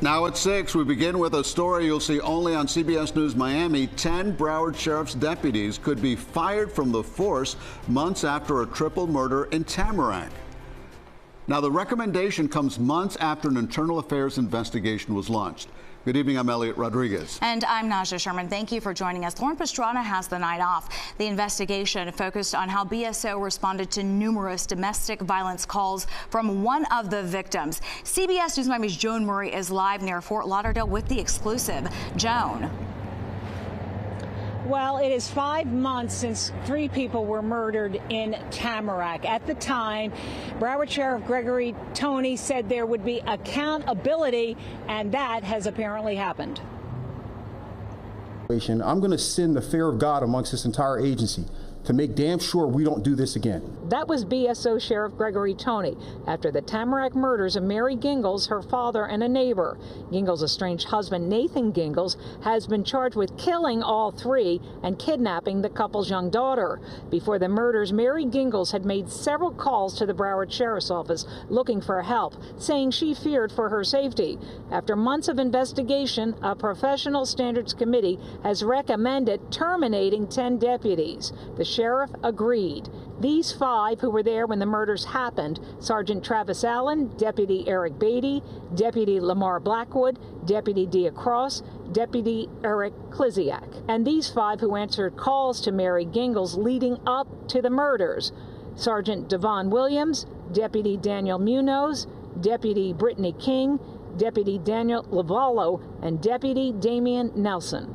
Now at 6, we begin with a story you'll see only on CBS News Miami. 10 Broward Sheriff's deputies could be fired from the force months after a triple murder in Tamarak. Now, the recommendation comes months after an internal affairs investigation was launched. Good evening, I'm Elliot Rodriguez. And I'm Naja Sherman. Thank you for joining us. Lauren Pastrana has the night off. The investigation focused on how BSO responded to numerous domestic violence calls from one of the victims. CBS News Miami's Joan Murray is live near Fort Lauderdale with the exclusive. Joan. Well, it is 5 months since 3 people were murdered in Tamarak. At the time, Broward Sheriff Gregory Toney said there would be accountability, and that has apparently happened. I'm going to send the fear of God amongst this entire agency to make damn sure we don't do this again. That was BSO Sheriff Gregory Toney after the Tamarak murders of Mary Gingles, her father, and a neighbor. Gingles' estranged husband, Nathan Gingles, has been charged with killing all 3 and kidnapping the couple's young daughter. Before the murders, Mary Gingles had made several calls to the Broward Sheriff's Office looking for help, saying she feared for her safety. After months of investigation, a professional standards committee has recommended terminating 10 deputies. The sheriff agreed. These 5 who were there when the murders happened, Sergeant Travis Allen, Deputy Eric Beatty, Deputy Lamar Blackwood, Deputy Dia Cross, Deputy Eric Kliziak, and these 5 who answered calls to Mary Gingles leading up to the murders: Sergeant Devon Williams, Deputy Daniel Munoz, Deputy Brittany King, Deputy Daniel Lavallo, and Deputy Damian Nelson.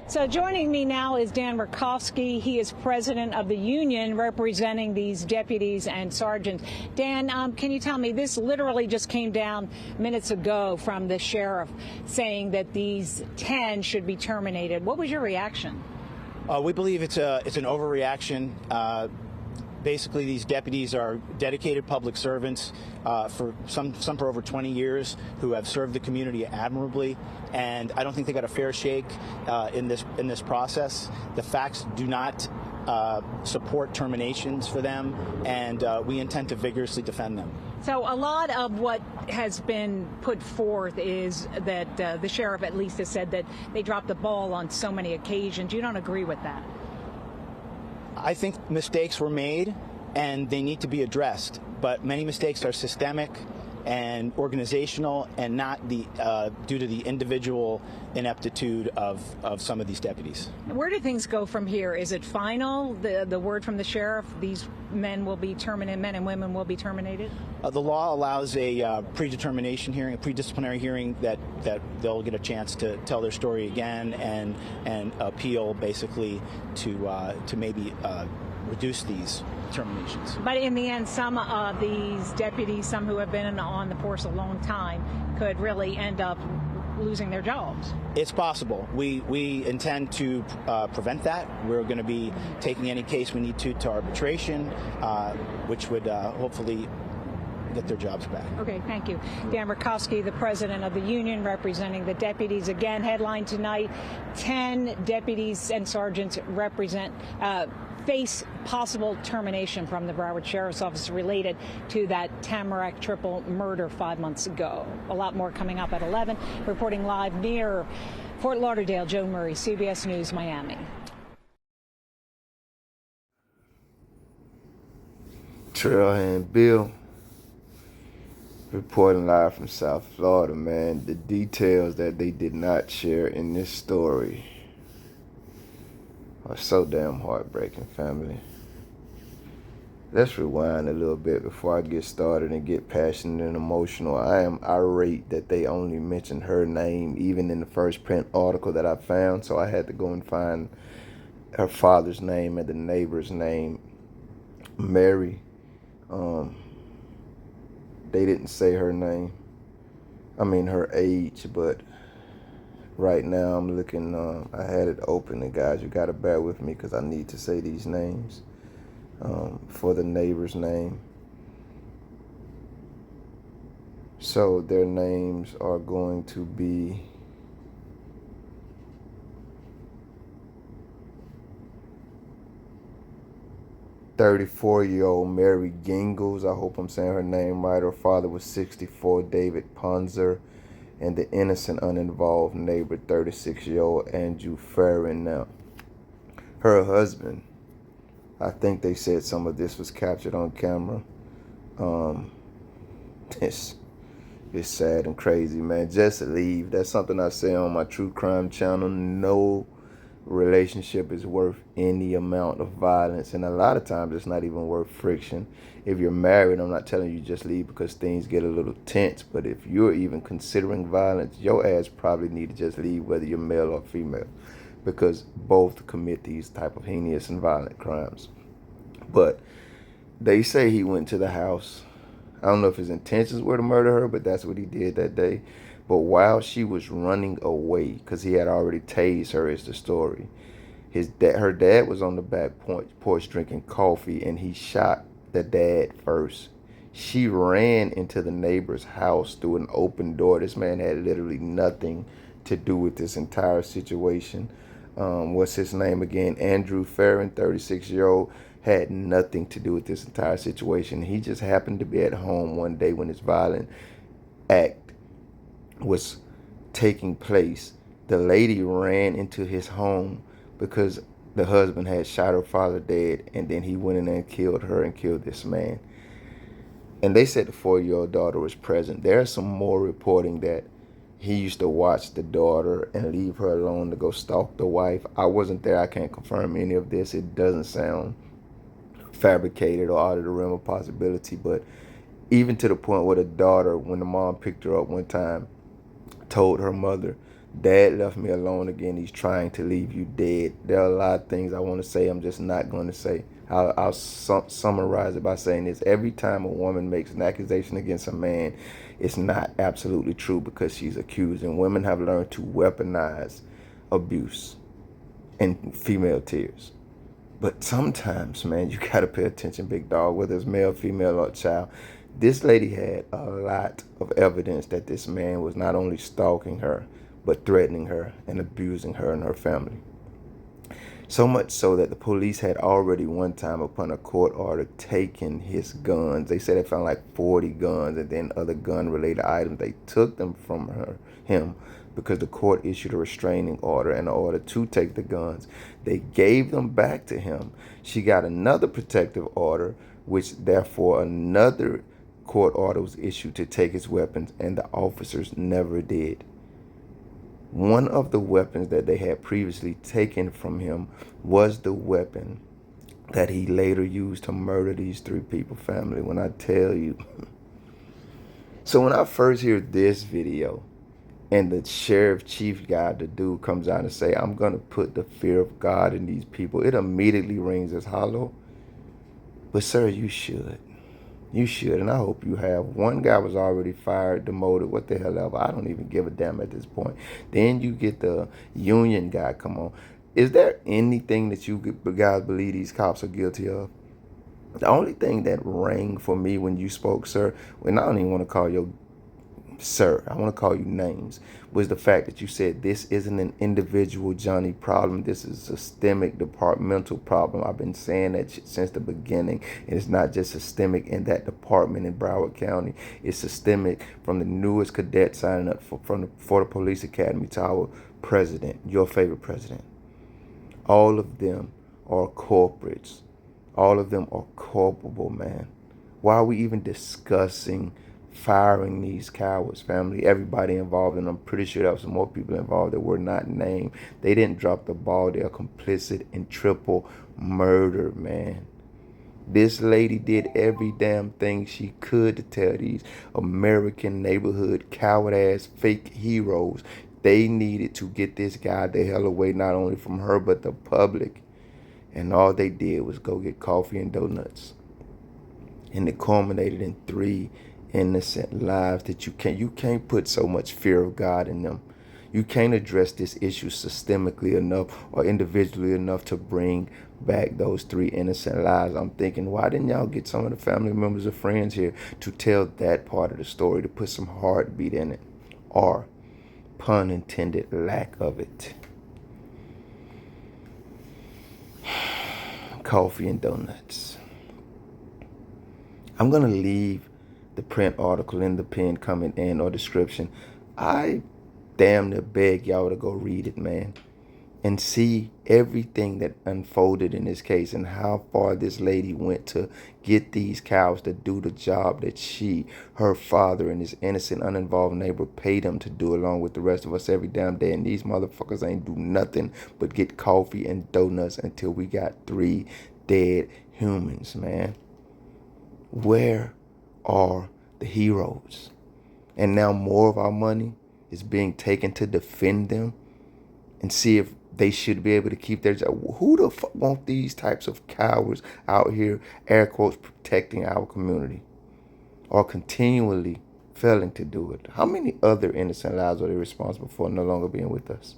So joining me now is Dan Murkowski. He is president of the union representing these deputies and sergeants. Dan, can you tell me, this literally just came down minutes ago from the sheriff saying that these 10 should be terminated. What was your reaction? We believe it's an overreaction. Basically, these deputies are dedicated public servants for some for over 20 years who have served the community admirably, and I don't think they got a fair shake in this process. The facts do not support terminations for them, and we intend to vigorously defend them. So a lot of what has been put forth is that the sheriff at least has said that they dropped the ball on so many occasions. You don't agree with that? I think mistakes were made and they need to be addressed, but many mistakes are systemic and organizational and not due to the individual ineptitude of some of these deputies. Where do things go from here? Is it final, the word from the sheriff, these men will be terminated, men and women will be terminated? The law allows a predetermination hearing, a predisciplinary hearing that they'll get a chance to tell their story again and appeal basically to maybe reduce these terminations. But in the end, some of these deputies, some who have been on the force a long time, could really end up losing their jobs. It's possible. We intend to prevent that. We're going to be taking any case we need to arbitration, which would hopefully get their jobs back. Okay, thank you. Dan Murkowski, the president of the union representing the deputies. Again, headline tonight, 10 deputies and sergeants face possible termination from the Broward Sheriff's Office related to that Tamarak triple murder 5 months ago. A lot more coming up at 11. Reporting live near Fort Lauderdale, Joan Murray, CBS News, Miami. Trailhand Bill reporting live from South Florida, man. The details that they did not share in this story are so damn heartbreaking, family. Let's rewind a little bit before I get started and get passionate and emotional. I am irate that they only mentioned her name, even in the first print article that I found, so I had to go and find her father's name and the neighbor's name, Mary. They didn't say her name, her age, but right now I'm looking, I had it open, and guys, you gotta bear with me because I need to say these names for the neighbor's name. So their names are going to be 34-year-old Mary Gingles, I hope I'm saying her name right. Her father was 64, David Ponzer, and the innocent, uninvolved neighbor, 36-year-old Andrew Farron. Now, her husband, I think they said some of this was captured on camera. This is sad and crazy, man. Just leave. That's something I say on my true crime channel. No relationship is worth any amount of violence, and a lot of times it's not even worth friction. If you're married, I'm not telling you just leave because things get a little tense, but if you're even considering violence, your ass probably need to just leave, whether you're male or female, because both commit these type of heinous and violent crimes. But they say he went to the house. I don't know if his intentions were to murder her, but that's what he did that day. But while she was running away, because he had already tased her, is the story, her dad was on the back porch drinking coffee, and he shot the dad first. She ran into the neighbor's house through an open door. This man had literally nothing to do with this entire situation. What's his name again? Andrew Farron, 36-year-old, had nothing to do with this entire situation. He just happened to be at home one day when this violent act was taking place. The lady ran into his home because the husband had shot her father dead, and then he went in there and killed her and killed this man. And they said the 4-year-old daughter was present. There's some more reporting that he used to watch the daughter and leave her alone to go stalk the wife. I wasn't there. I can't confirm any of this. It doesn't sound fabricated or out of the realm of possibility, but even to the point where the daughter, when the mom picked her up one time, told her mother, "Dad left me alone again. He's trying to leave you dead." There are a lot of things I want to say. I'm just not going to say. I'll summarize it by saying this. Every time a woman makes an accusation against a man, it's not absolutely true because she's accused. And women have learned to weaponize abuse and female tears. But sometimes, man, you got to pay attention, big dog, whether it's male, female, or child. This lady had a lot of evidence that this man was not only stalking her, but threatening her and abusing her and her family. So much so that the police had already one time, upon a court order, taken his guns. They said they found like 40 guns and then other gun-related items. They took them from him because the court issued a restraining order and an order to take the guns. They gave them back to him. She got another protective order, which therefore another court order was issued to take his weapons, and the officers never did. One of the weapons that they had previously taken from him was the weapon that he later used to murder these 3 people, family. When I tell you. So when I first hear this video and the sheriff chief guy, the dude, comes out and say, "I'm going to put the fear of God in these people," it immediately rings as hollow. But sir, you should. You should, and I hope you have. One guy was already fired, demoted, what the hell ever. I don't even give a damn at this point. Then you get the union guy come on. Is there anything that you guys believe these cops are guilty of? The only thing that rang for me when you spoke, sir, and I don't even want to call you sir, I want to call you names, was the fact that you said this isn't an individual Johnny problem. This is a systemic departmental problem. I've been saying that since the beginning. And it's not just systemic in that department in Broward County. It's systemic from the newest cadet signing up for the police academy to our president, your favorite president. All of them are corporates. All of them are culpable, man. Why are we even discussing firing these cowards, family? Everybody involved, and I'm pretty sure there were some more people involved that were not named. They didn't drop the ball. They're complicit in triple murder, man. This lady did every damn thing she could to tell these American neighborhood coward-ass fake heroes they needed to get this guy the hell away, not only from her, but the public. And all they did was go get coffee and donuts. And it culminated in 3 innocent lives that you can't put so much fear of God in them. You can't address this issue systemically enough or individually enough to bring back those 3 innocent lives. I'm thinking, why didn't y'all get some of the family members or friends here to tell that part of the story, to put some heartbeat in it, or, pun intended, lack of it? Coffee and donuts. I'm going to leave the print article in the pinned comment and or description. I damn near beg y'all to go read it, man, and see everything that unfolded in this case and how far this lady went to get these cows to do the job that she, her father, and his innocent, uninvolved neighbor paid them to do, along with the rest of us every damn day. And these motherfuckers ain't do nothing but get coffee and donuts until we got 3 dead humans, man. Where are the heroes? And now more of our money is being taken to defend them and see if they should be able to keep their job. Who the fuck want these types of cowards out here, air quotes, protecting our community, or continually failing to do it? How many other innocent lives are they responsible for no longer being with us?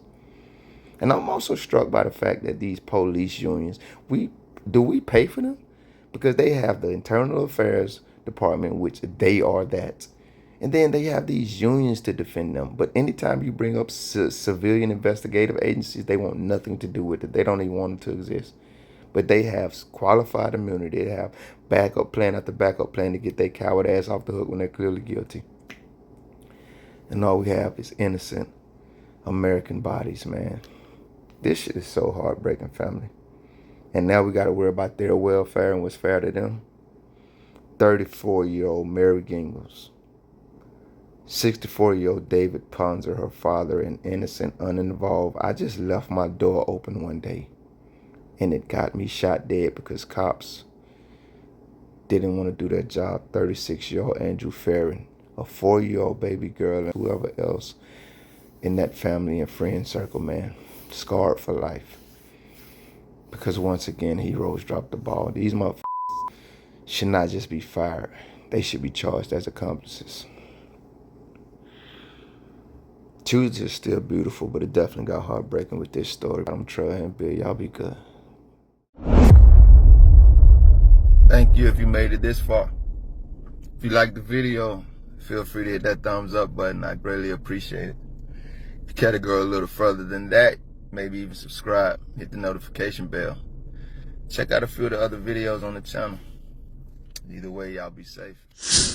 And I'm also struck by the fact that these police unions, we pay for them? Because they have the Internal Affairs Department, which they are that. And then they have these unions to defend them. But anytime you bring up civilian investigative agencies, they want nothing to do with it. They don't even want them to exist. But they have qualified immunity. They have backup plan after backup plan to get their coward ass off the hook when they're clearly guilty. And all we have is innocent American bodies, man. This shit is so heartbreaking, family. And now we got to worry about their welfare and what's fair to them. 34-year-old Mary Gingles. 64-year-old David Ponzer, her father, and innocent, uninvolved. I just left my door open one day, and it got me shot dead because cops didn't want to do their job. 36-year-old Andrew Farron, a 4-year-old baby girl, and whoever else in that family and friend circle, man, scarred for life. Because once again, heroes dropped the ball. These motherfuckers should not just be fired. They should be charged as accomplices. Tuesday is still beautiful, but it definitely got heartbreaking with this story. I'm Trey and Bill. Y'all be good. Thank you if you made it this far. If you liked the video, feel free to hit that thumbs up button. I greatly appreciate it. If you care to go a little further than that, maybe even subscribe, hit the notification bell. Check out a few of the other videos on the channel. Either way, y'all be safe.